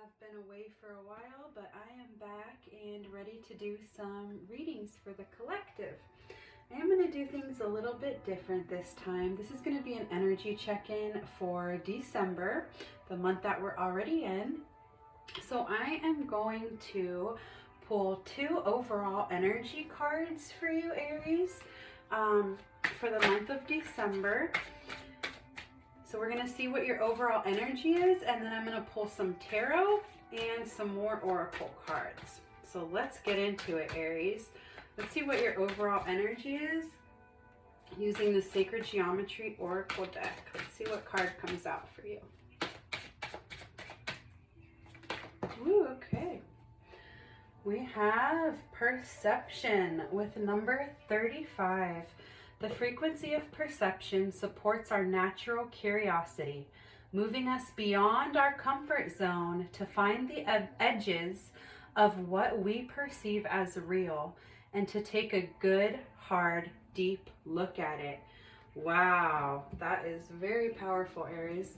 have been away for a while, but I am back and ready to do some readings for the collective. I am going to do things a little bit different this time. This is going to be an energy check-in for December, the month that we're already in. So I am going to pull 2 overall energy cards for you, Aries, for the month of December. So we're going to see what your overall energy is, and then I'm going to pull some tarot and some more oracle cards. So let's get into it, Aries. Let's see what your overall energy is using the Sacred Geometry Oracle deck. Let's see what card comes out for you. Ooh, okay. We have Perception with number 35. The frequency of perception supports our natural curiosity, moving us beyond our comfort zone to find the edges of what we perceive as real and to take a good, hard, deep look at it. Wow, that is very powerful, Aries.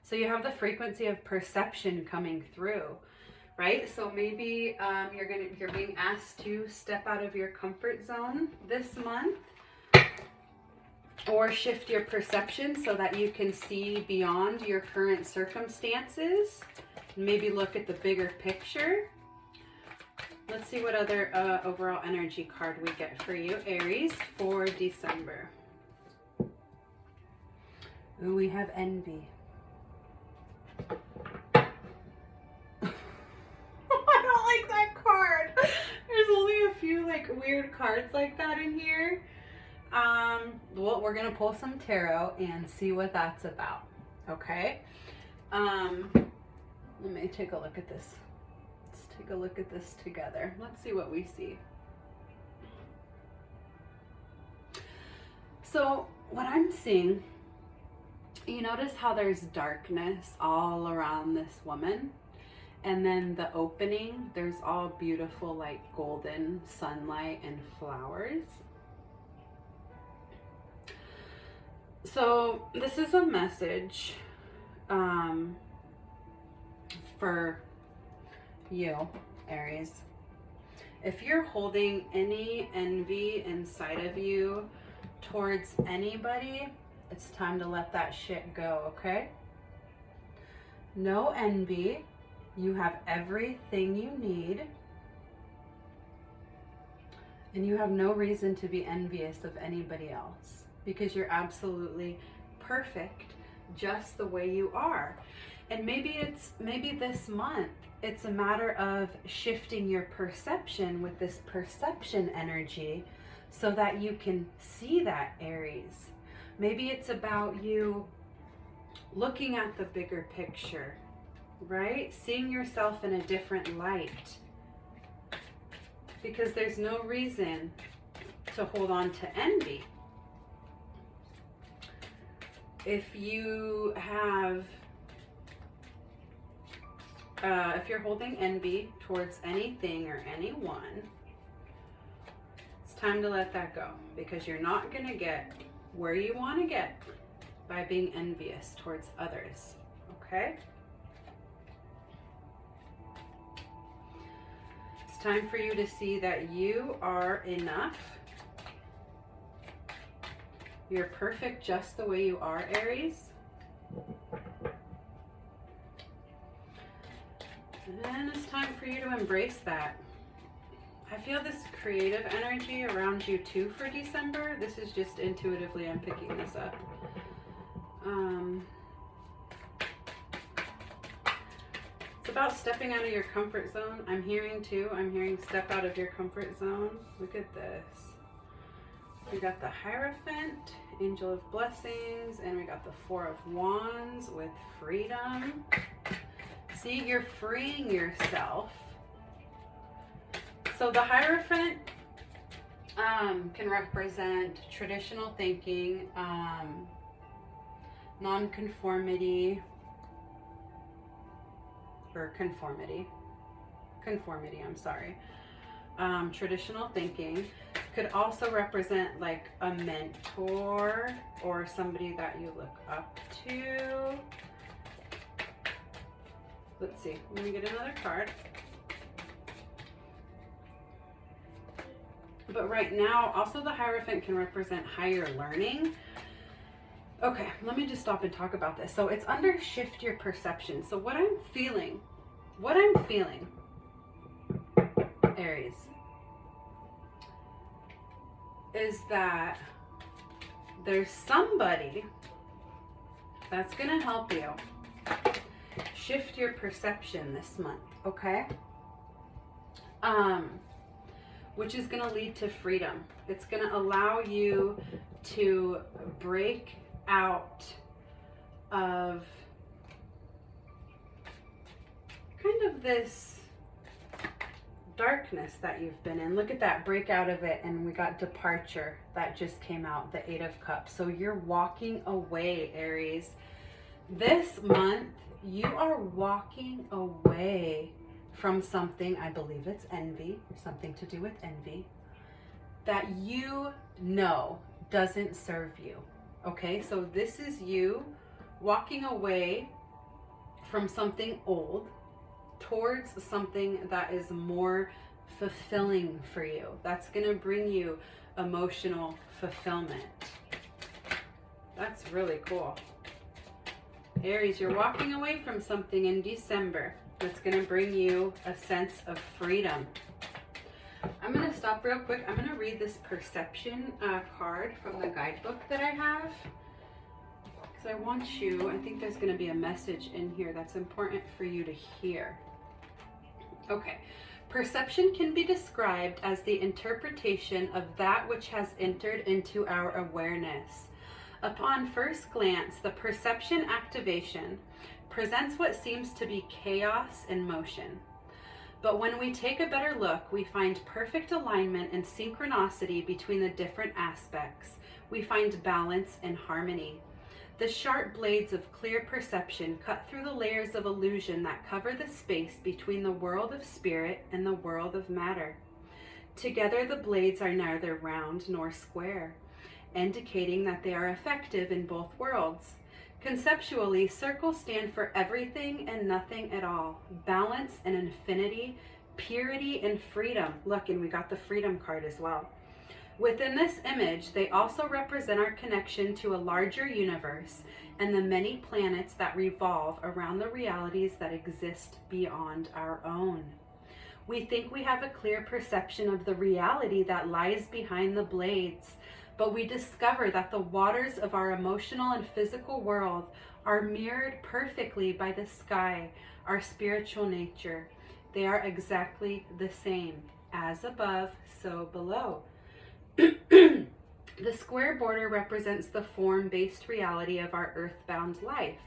So you have the frequency of perception coming through, right? So maybe you're being asked to step out of your comfort zone this month, or shift your perception so that you can see beyond your current circumstances. Maybe look at the bigger picture. Let's see what other overall energy card we get for you, Aries, for December. Ooh, we have Envy. There's only a few like weird cards like that in here. Well, we're gonna pull some tarot and see what that's about. Okay. Let me take a look at this. Let's take a look at this together. Let's see what we see. So what I'm seeing, you notice how there's darkness all around this woman. And then the opening, there's all beautiful like golden sunlight and flowers. So this is a message for you, Aries. If you're holding any envy inside of you towards anybody, it's time to let that shit go, okay? No envy. You have everything you need, and you have no reason to be envious of anybody else because you're absolutely perfect just the way you are. And maybe this month it's a matter of shifting your perception with this perception energy so that you can see that, Aries. Maybe it's about you looking at the bigger picture, right? Seeing yourself in a different light, because there's no reason to hold on to envy. If you have, if you're holding envy towards anything or anyone, it's time to let that go, because you're not going to get where you want to get by being envious towards others, okay? It's time for you to see that you are enough. You're perfect just the way you are, Aries. And it's time for you to embrace that. I feel this creative energy around you too for December. This is just intuitively, I'm picking this up. It's about stepping out of your comfort zone. I'm hearing step out of your comfort zone. Look at this. We got the Hierophant, Angel of Blessings, and we got the 4 of Wands with freedom. See, you're freeing yourself. So the Hierophant can represent traditional thinking, non-conformity, or conformity, I'm sorry. Traditional thinking could also represent like a mentor or somebody that you look up to. Let's see. Let me get another card. But right now, also the Hierophant can represent higher learning. Okay, let me just stop and talk about this. So it's under shift your perception. So what I'm feeling, Aries, is that there's somebody that's going to help you shift your perception this month, okay? Which is going to lead to freedom. It's going to allow you to break out of kind of this darkness that you've been in. Look at that, break out of it, and we got departure that just came out, the 8 of Cups. So you're walking away, Aries. This month, you are walking away from something, I believe it's envy, something to do with envy, that you know doesn't serve you. Okay, so this is you walking away from something old towards something that is more fulfilling for you. That's going to bring you emotional fulfillment. That's really cool. Aries, you're walking away from something in December that's going to bring you a sense of freedom. I'm going to stop real quick. I'm going to read this perception card from the guidebook that I have. Because I want you, I think there's going to be a message in here that's important for you to hear. Okay. Perception can be described as the interpretation of that which has entered into our awareness. Upon first glance, the perception activation presents what seems to be chaos in motion. But when we take a better look, we find perfect alignment and synchronicity between the different aspects. We find balance and harmony. The sharp blades of clear perception cut through the layers of illusion that cover the space between the world of spirit and the world of matter. Together, the blades are neither round nor square, indicating that they are effective in both worlds. Conceptually, circles stand for everything and nothing at all, balance and infinity, purity and freedom. Look, and we got the freedom card as well. Within this image, they also represent our connection to a larger universe and the many planets that revolve around the realities that exist beyond our own. We think we have a clear perception of the reality that lies behind the blades, but we discover that the waters of our emotional and physical world are mirrored perfectly by the sky, our spiritual nature. They are exactly the same, as above, so below. The square border represents the form-based reality of our earthbound life,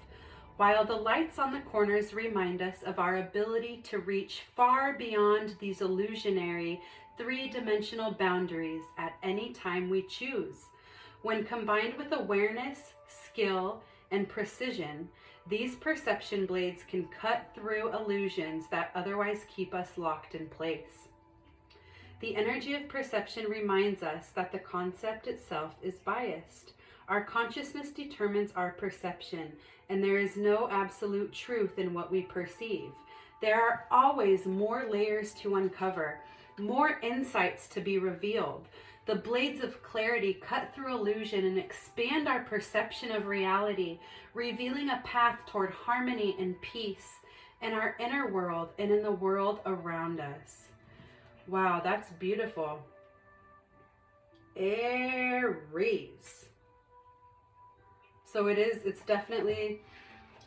while the lights on the corners remind us of our ability to reach far beyond these illusionary three-dimensional boundaries at any time we choose. When combined with awareness, skill, and precision, these perception blades can cut through illusions that otherwise keep us locked in place. The energy of perception reminds us that the concept itself is biased. Our consciousness determines our perception, and there is no absolute truth in what we perceive. There are always more layers to uncover, more insights to be revealed. The blades of clarity cut through illusion and expand our perception of reality, revealing a path toward harmony and peace in our inner world and in the world around us. Wow, that's beautiful. Aries. So it's definitely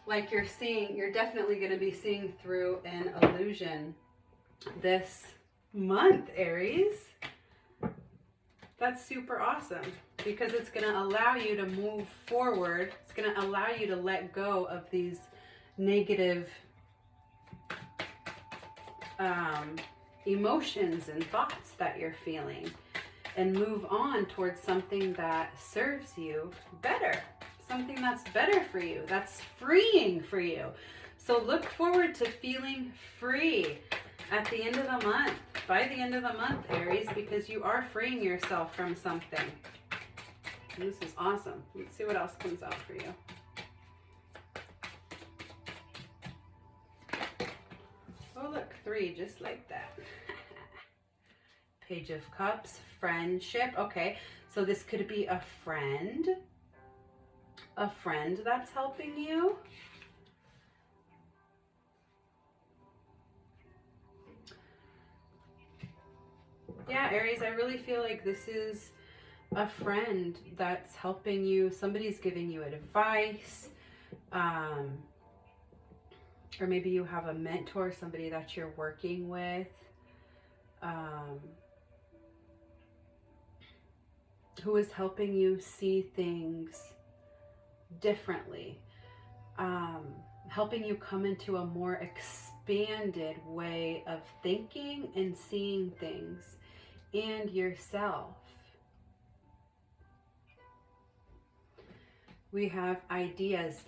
like you're definitely going to be seeing through an illusion this month, Aries. That's super awesome because it's going to allow you to move forward. It's going to allow you to let go of these negative emotions and thoughts that you're feeling and move on towards something that serves you better, something that's better for you, that's freeing for you. So look forward to feeling free at the end of the month, by the end of the month, Aries, because you are freeing yourself from something. This is awesome. Let's see what else comes out for you. 3, just like that. Page of Cups, friendship. Okay, so this could be a friend that's helping you. Yeah, Aries, I really feel like this is a friend that's helping you. Somebody's giving you advice. Or maybe you have a mentor, somebody that you're working with. Who is helping you see things differently. Helping you come into a more expanded way of thinking and seeing things and yourself. We have ideas.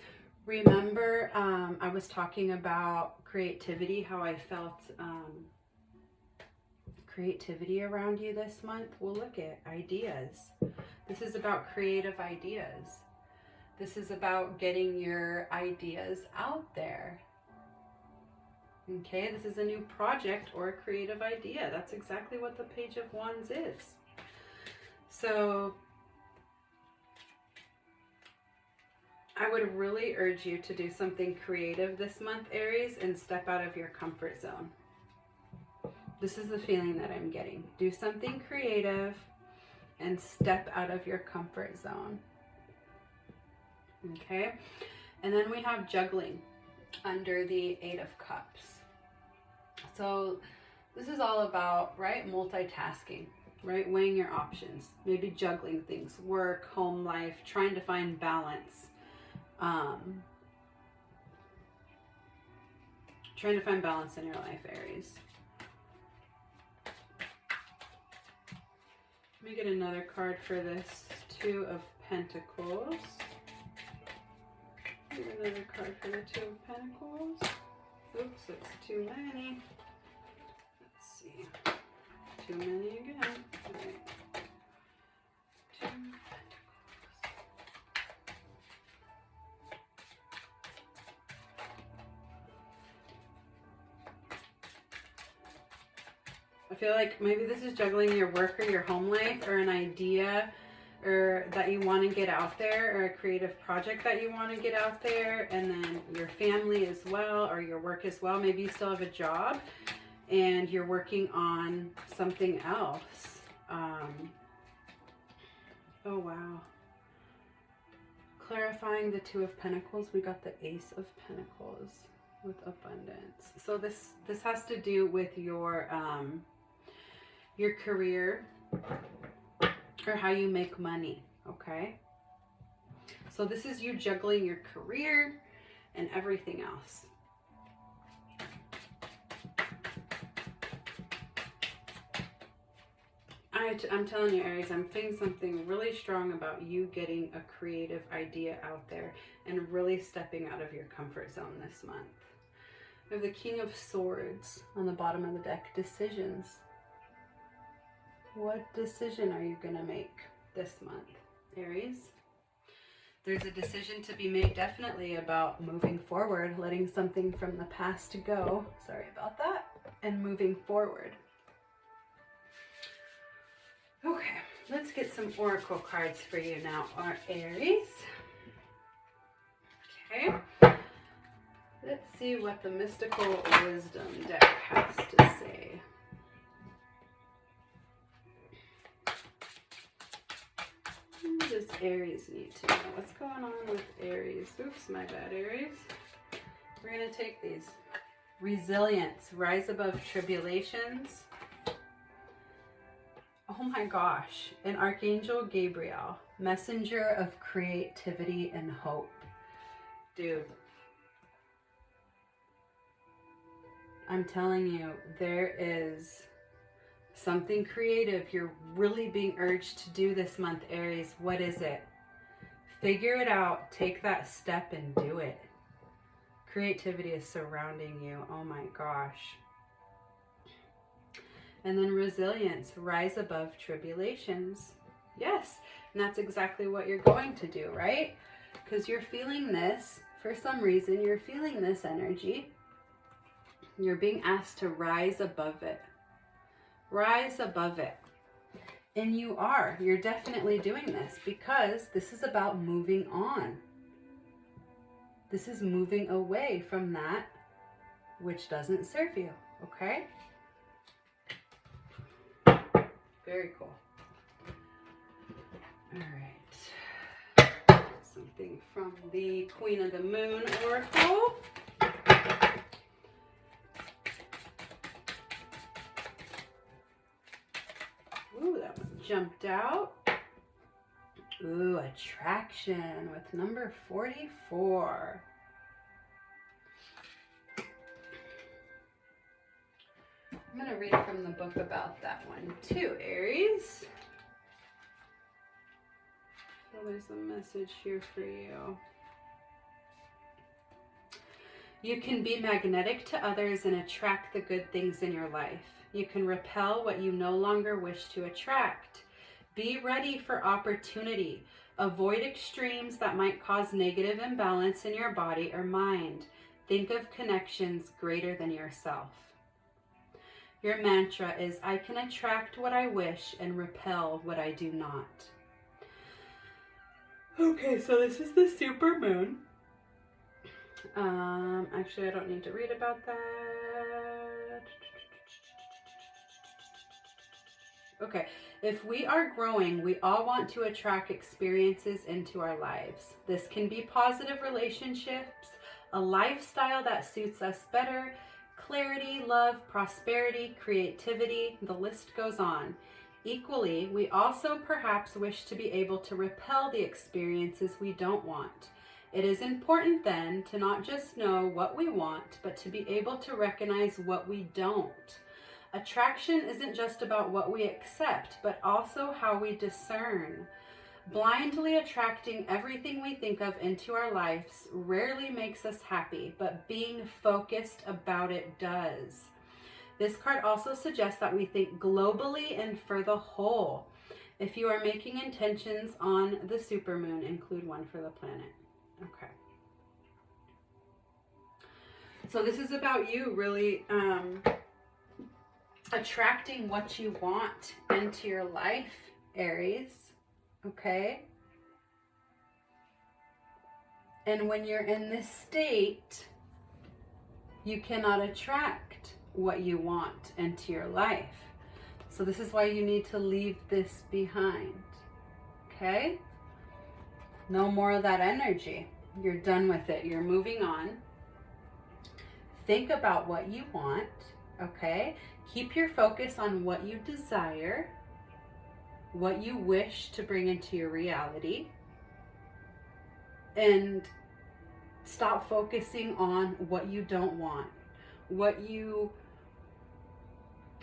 Remember, I was talking about creativity, how I felt creativity around you this month. Well, look at ideas. This is about creative ideas. This is about getting your ideas out there. Okay, this is a new project or a creative idea. That's exactly what the Page of Wands is. So I would really urge you to do something creative this month, Aries, and step out of your comfort zone. This is the feeling that I'm getting. Do something creative and step out of your comfort zone. Okay, and then we have juggling under the 8 of Cups. So this is all about, right, multitasking, right, weighing your options, maybe juggling things, work, home life, trying to find balance. Trying to find balance in your life, Aries. Let me get another card for this 2 of Pentacles. Get another card for the 2 of Pentacles. Oops, it's too many. Let's see. Too many again. All right. 2 of Pentacles. I feel like maybe this is juggling your work or your home life, or an idea or that you want to get out there, or a creative project that you want to get out there, and then your family as well, or your work as well. Maybe you still have a job and you're working on something else. Oh wow. Clarifying the 2 of Pentacles, we got the Ace of Pentacles with abundance. So this has to do with your career or how you make money, okay? So this is you juggling your career and everything else. I'm telling you, Aries, I'm feeling something really strong about you getting a creative idea out there and really stepping out of your comfort zone this month. We have the King of Swords on the bottom of the deck. Decisions. What decision are you going to make this month, Aries? There's a decision to be made definitely about moving forward, letting something from the past go. Sorry about that. And moving forward. Okay, let's get some oracle cards for you now, Aries. Okay. Let's see what the Mystical Wisdom deck has to say. What does Aries need to know? What's going on with Aries? Oops, my bad, Aries. We're going to take these. Resilience, rise above tribulations. Oh my gosh. And Archangel Gabriel, messenger of creativity and hope. Dude. I'm telling you, there is something creative you're really being urged to do this month, Aries. What is it? Figure it out. Take that step and do it. Creativity is surrounding you. Oh my gosh. And then resilience, rise above tribulations. Yes, and that's exactly what you're going to do, right? Because you're feeling this. For some reason, you're feeling this energy. You're being asked to rise above it. Rise above it. And you are. You're definitely doing this because this is about moving on. This is moving away from that which doesn't serve you. Okay? Very cool. All right. Something from the Queen of the Moon Oracle. Ooh, that one jumped out. Ooh, attraction with number 44. I'm going to read from the book about that one too, Aries. So there's a message here for you. You can be magnetic to others and attract the good things in your life. You can repel what you no longer wish to attract. Be ready for opportunity. Avoid extremes that might cause negative imbalance in your body or mind. Think of connections greater than yourself. Your mantra is, I can attract what I wish and repel what I do not. Okay, so this is the super moon. Actually, I don't need to read about that. Okay, if we are growing, we all want to attract experiences into our lives. This can be positive relationships, a lifestyle that suits us better, clarity, love, prosperity, creativity, the list goes on. Equally, we also perhaps wish to be able to repel the experiences we don't want. It is important then to not just know what we want, but to be able to recognize what we don't. Attraction isn't just about what we accept, but also how we discern. Blindly attracting everything we think of into our lives rarely makes us happy, but being focused about it does. This card also suggests that we think globally and for the whole. If you are making intentions on the supermoon, include one for the planet. Okay. So this is about you really attracting what you want into your life, Aries. Okay? And when you're in this state, you cannot attract what you want into your life. So this is why you need to leave this behind. Okay? No more of that energy. You're done with it. You're moving on. Think about what you want. Okay? Keep your focus on what you desire, what you wish to bring into your reality, and stop focusing on what you don't want, what you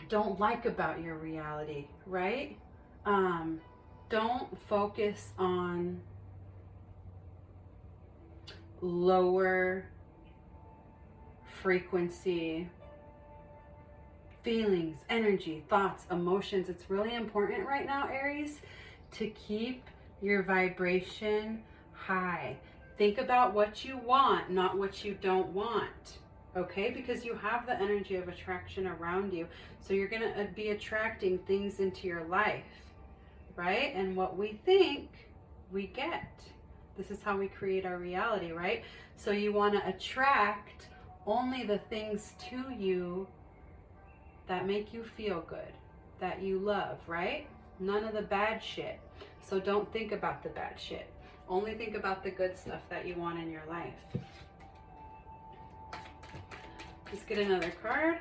don't like about your reality, right? Don't focus on lower frequency feelings, energy, thoughts, emotions. It's really important right now, Aries, to keep your vibration high. Think about what you want, not what you don't want. Okay? Because you have the energy of attraction around you. So you're going to be attracting things into your life. Right? And what we think, we get. This is how we create our reality, right? So you want to attract only the things to you that make you feel good, that you love, right? None of the bad shit. So don't think about the bad shit. Only think about the good stuff that you want in your life. Let's get another card.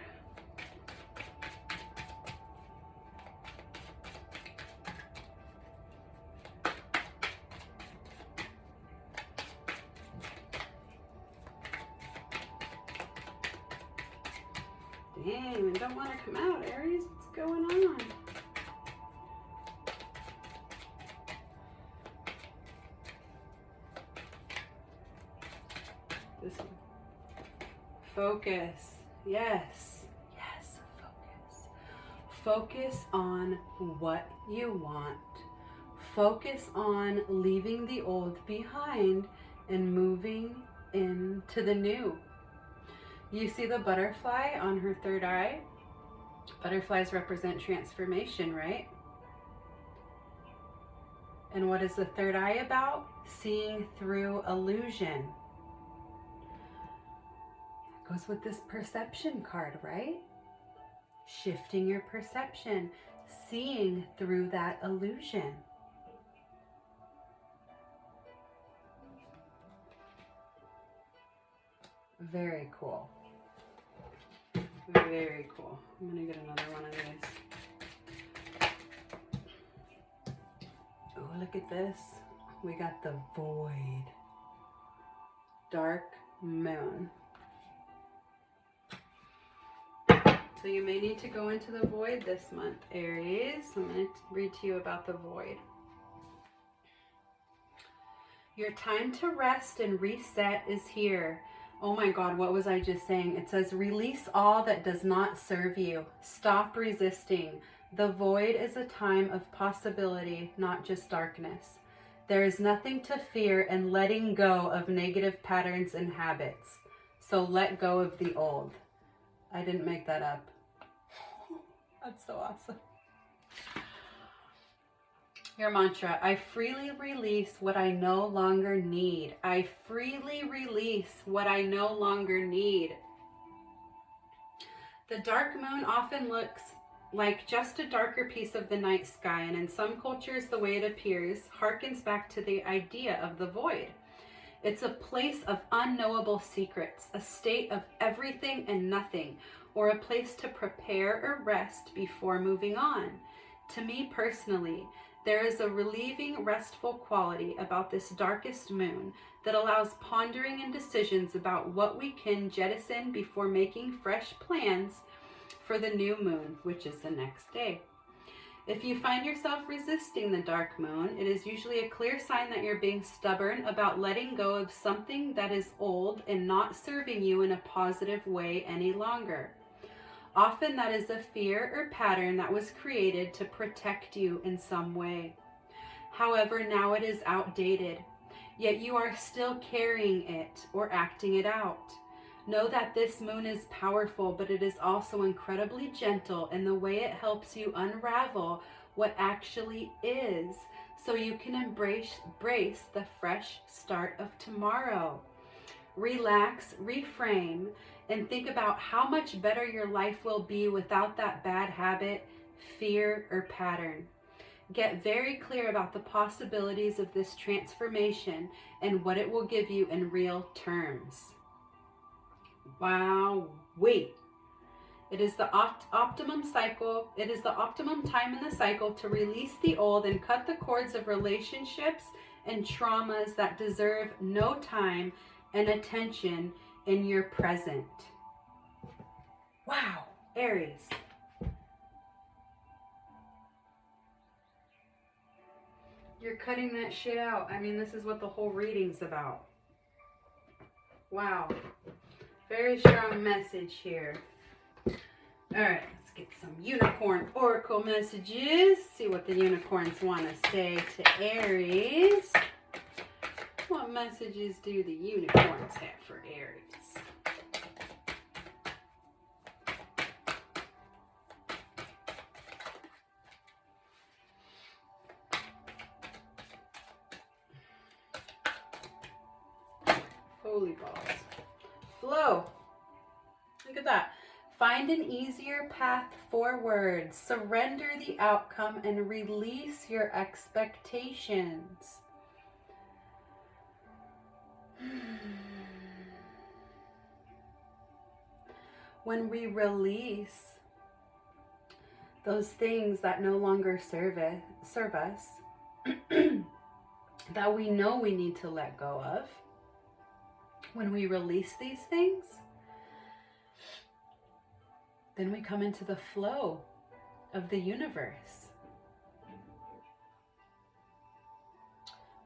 Dang, I don't want to come out, Aries. What's going on? This one. Focus. Yes. Yes, focus. Focus on what you want. Focus on leaving the old behind and moving into the new. You see the butterfly on her third eye? Butterflies represent transformation, right? And what is the third eye about? Seeing through illusion. That goes with this perception card, right? Shifting your perception, seeing through that illusion. Very cool. Very cool. I'm gonna get another one of these. Oh, look at this. We got the void. Dark moon. So you may need to go into the void this month, Aries. I'm going to read to you about the void. Your time to rest and reset is here. Oh my God, what was I just saying? It says, release all that does not serve you. Stop resisting. The void is a time of possibility, not just darkness. There is nothing to fear in letting go of negative patterns and habits. So let go of the old. I didn't make that up. That's so awesome. Your mantra, I freely release what I no longer need. I freely release what I no longer need. The dark moon often looks like just a darker piece of the night sky, and in some cultures, the way it appears harkens back to the idea of the void. It's a place of unknowable secrets, a state of everything and nothing, or a place to prepare or rest before moving on. To me personally, there is a relieving, restful quality about this darkest moon that allows pondering and decisions about what we can jettison before making fresh plans for the new moon, which is the next day. If you find yourself resisting the dark moon, it is usually a clear sign that you're being stubborn about letting go of something that is old and not serving you in a positive way any longer. Often that is a fear or pattern that was created to protect you in some way. However, now it is outdated, yet you are still carrying it or acting it out. Know that this moon is powerful, but it is also incredibly gentle in the way it helps you unravel what actually is, so you can embrace the fresh start of tomorrow. Relax, reframe, and think about how much better your life will be without that bad habit, fear, or pattern. Get very clear about the possibilities of this transformation and what it will give you in real terms. Wow, wait. It is the optimum cycle. It is the optimum time in the cycle to release the old and cut the cords of relationships and traumas that deserve no time and attention in your present. Wow, Aries. You're cutting that shit out. I mean, this is what the whole reading's about. Wow. Very strong message here. All right, let's get some unicorn oracle messages. See what the unicorns want to say to Aries. What messages do the unicorns have for Aries? Holy balls. Flow. Look at that. Find an easier path forward. Surrender the outcome and release your expectations. When we release those things that no longer serve us, that we know we need to let go of, when we release these things, then we come into the flow of the universe.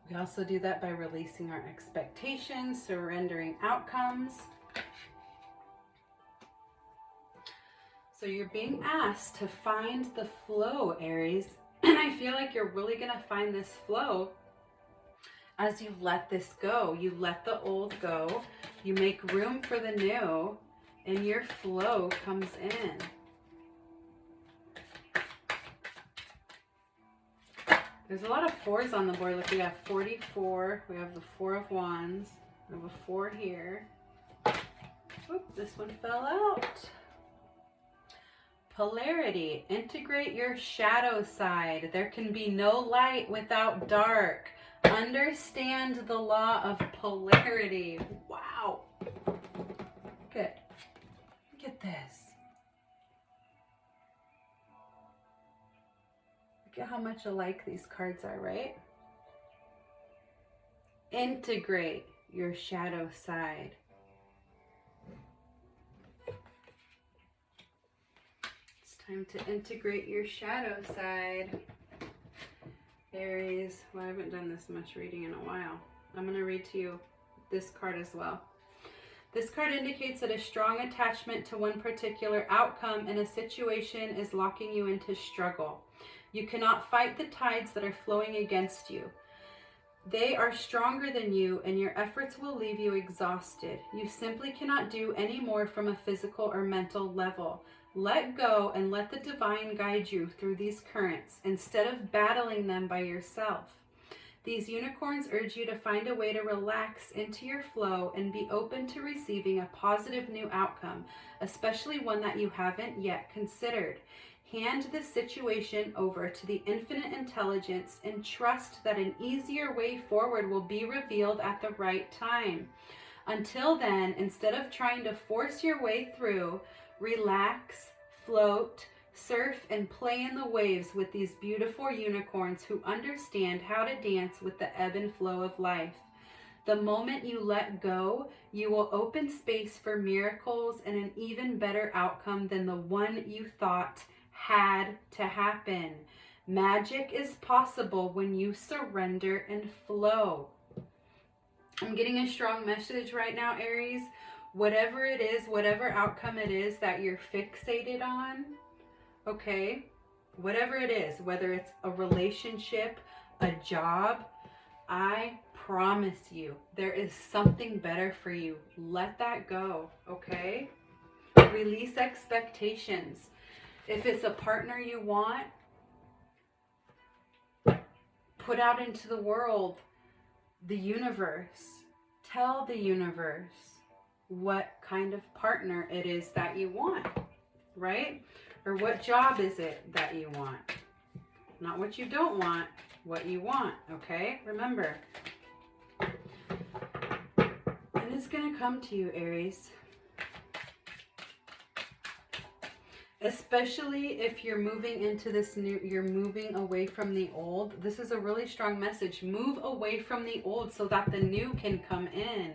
We also do that by releasing our expectations, surrendering outcomes. So you're being asked to find the flow, Aries. And I feel like you're really going to find this flow as you let this go. You let the old go. You make room for the new. and your flow comes in. There's a lot of fours on the board. Look, we have 44. We have the 4 of Wands. We have a 4 here. Oop, this one fell out. Polarity. Integrate your shadow side. There can be no light without dark. Understand the law of polarity. Wow. Look at this. Look at how much alike these cards are, right? Integrate your shadow side. It's time to integrate your shadow side. Aries, well, I haven't done this much reading in a while. I'm going to read to you this card as well. This card indicates that a strong attachment to one particular outcome in a situation is locking you into struggle. You cannot fight the tides that are flowing against you. They are stronger than you, and your efforts will leave you exhausted. You simply cannot do any more from a physical or mental level. Let go and let the divine guide you through these currents instead of battling them by yourself. These unicorns urge you to find a way to relax into your flow and be open to receiving a positive new outcome, especially one that you haven't yet considered. Hand this situation over to the infinite intelligence and trust that an easier way forward will be revealed at the right time. Until then, instead of trying to force your way through, relax, float, surf, and play in the waves with these beautiful unicorns who understand how to dance with the ebb and flow of life. The moment you let go, you will open space for miracles and an even better outcome than the one you thought had to happen. Magic is possible when you surrender and flow. I'm getting a strong message right now, Aries. Whatever it is, whatever outcome it is that you're fixated on, okay? Whatever it is, whether it's a relationship, a job, I promise you, there is something better for you. Let that go, okay? Release expectations. If it's a partner you want, put out into the world, the universe. Tell the universe what kind of partner it is that you want, right? Or what job is it that you want? Not what you don't want, what you want, okay? Remember. And it's going to come to you, Aries. Especially if you're moving into this new, you're moving away from the old. This is a really strong message. Move away from the old so that the new can come in.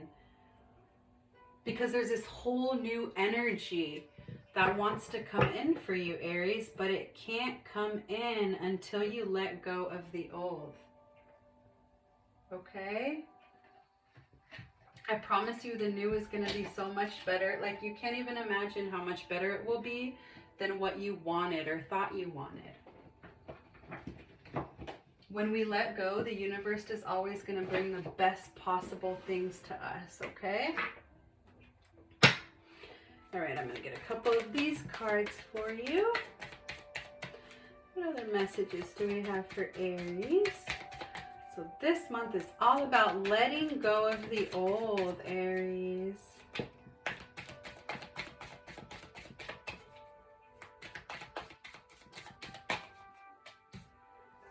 Because there's this whole new energy that wants to come in for you, Aries, but it can't come in until you let go of the old. Okay? I promise you the new is going to be so much better. Like, you can't even imagine how much better it will be than what you wanted or thought you wanted. When we let go, the universe is always going to bring the best possible things to us, okay? All right, I'm going to get a couple of these cards for you. What other messages do we have for Aries? So this month is all about letting go of the old, Aries.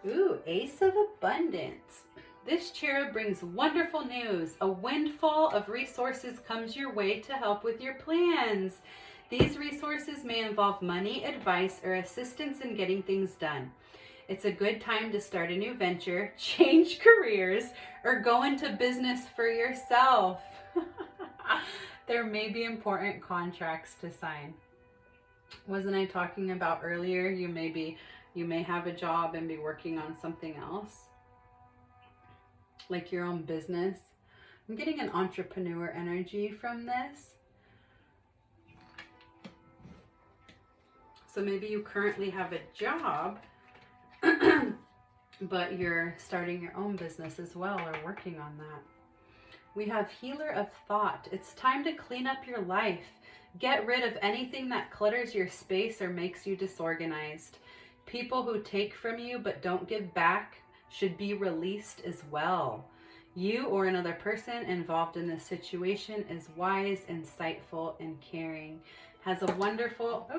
Ooh, Ace of Abundance. This cherub brings wonderful news. A windfall of resources comes your way to help with your plans. These resources may involve money, advice, or assistance in getting things done. It's a good time to start a new venture, change careers, or go into business for yourself. There may be important contracts to sign. Wasn't I talking about earlier? You may have a job and be working on something else, like your own business. I'm getting an entrepreneur energy from this. So maybe you currently have a job, but you're starting your own business as well, or working on that. We have healer of thought. It's time to clean up your life. Get rid of anything that clutters your space or makes you disorganized. People who take from you but don't give back should be released as well. You or another person involved in this situation is wise, insightful, and caring. Has a wonderful,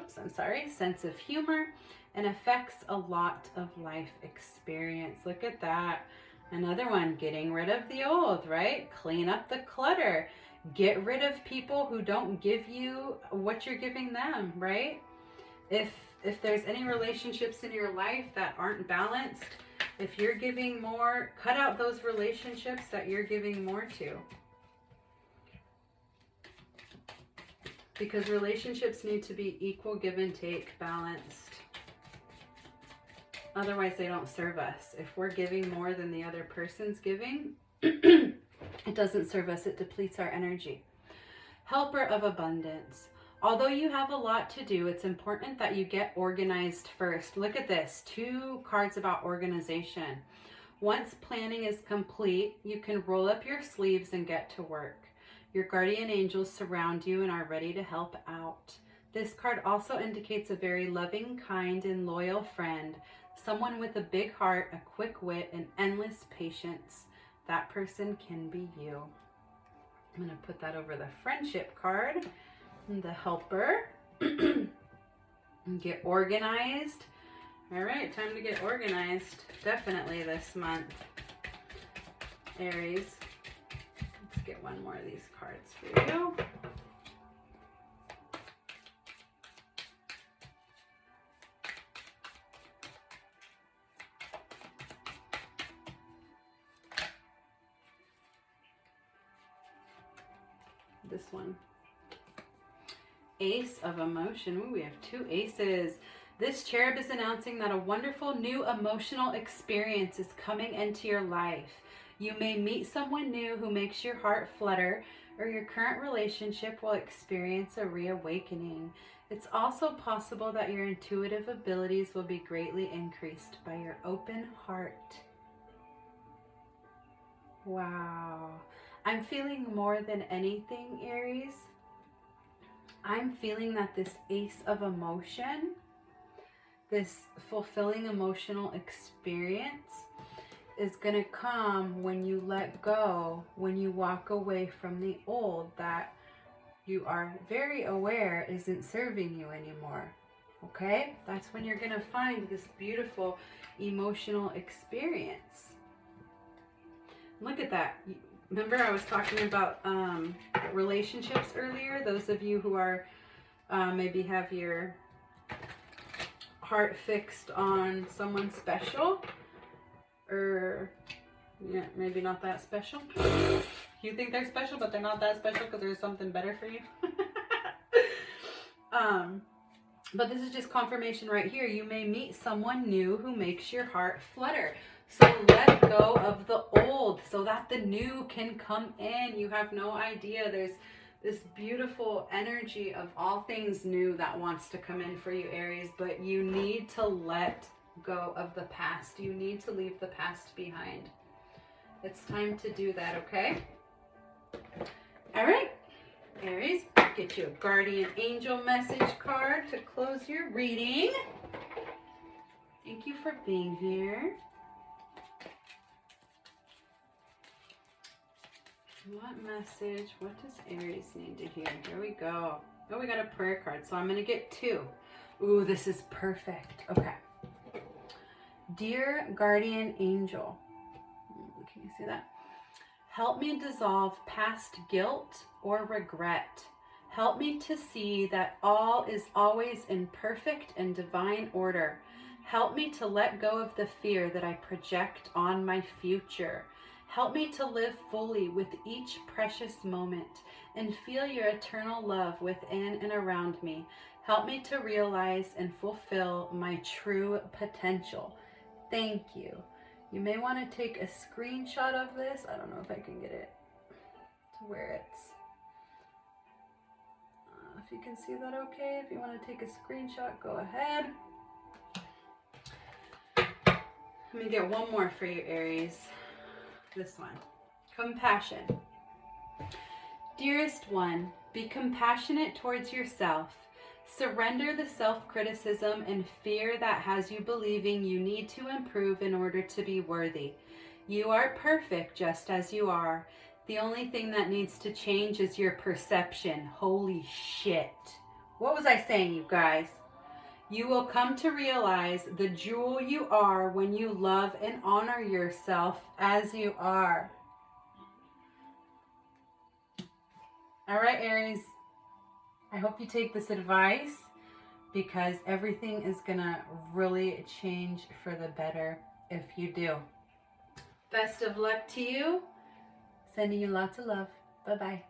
sense of humor and affects a lot of life experience. Look at that. Another one, getting rid of the old, right? Clean up the clutter. Get rid of people who don't give you what you're giving them, right? If there's any relationships in your life that aren't balanced, if you're giving more, cut out those relationships that you're giving more to. Because relationships need to be equal, give and take, balanced. Otherwise, they don't serve us. If we're giving more than the other person's giving, it doesn't serve us. It depletes our energy. Helper of abundance. Although you have a lot to do, it's important that you get organized first. Look at this. 2 cards about organization. Once planning is complete, you can roll up your sleeves and get to work. Your guardian angels surround you and are ready to help out. This card also indicates a very loving, kind, and loyal friend. Someone with a big heart, a quick wit, and endless patience. That person can be you. I'm going to put that over the friendship card. And the helper. And get organized. All right, time to get organized. Definitely this month. Aries. Let's get one more of these cards for you. This one. Ace of emotion. Ooh, we have 2 aces. This cherub is announcing that a wonderful new emotional experience is coming into your life. You may meet someone new who makes your heart flutter, or your current relationship will experience a reawakening. It's also possible that your intuitive abilities will be greatly increased by your open heart. Wow. I'm feeling more than anything, Aries. I'm feeling that this ace of emotion, this fulfilling emotional experience, is going to come when you let go, when you walk away from the old that you are very aware isn't serving you anymore. Okay? That's when you're going to find this beautiful emotional experience. Look at that. Remember I was talking about relationships earlier? Those of you who are maybe have your heart fixed on someone special, or yeah, maybe not that special. You think they're special, but they're not that special because there's something better for you. But this is just confirmation right here. You may meet someone new who makes your heart flutter. So let go of the old so that the new can come in. You have no idea. There's this beautiful energy of all things new that wants to come in for you, Aries, but you need to let go of the past. You need to leave the past behind. It's time to do that, okay? All right, Aries, get you a guardian angel message card to close your reading. Thank you for being here. What message? What does Aries need to hear? Here we go. Oh, we got a prayer card, so I'm going to get 2. Ooh, this is perfect. Okay. Dear guardian angel, can you see that? Help me dissolve past guilt or regret. Help me to see that all is always in perfect and divine order. Help me to let go of the fear that I project on my future. Help me to live fully with each precious moment and feel your eternal love within and around me. Help me to realize and fulfill my true potential. Thank you. You may want to take a screenshot of this. I don't know if I can get it to where it's... if you can see that okay. If you want to take a screenshot, go ahead. Let me get one more for you, Aries. This one. Compassion. Dearest one, be compassionate towards yourself. Surrender the self-criticism and fear that has you believing you need to improve in order to be worthy. You are perfect just as you are. The only thing that needs to change is your perception. Holy shit. What was I saying, you guys? You will come to realize the jewel you are when you love and honor yourself as you are. All right, Aries. I hope you take this advice because everything is going to really change for the better if you do. Best of luck to you. Sending you lots of love. Bye-bye.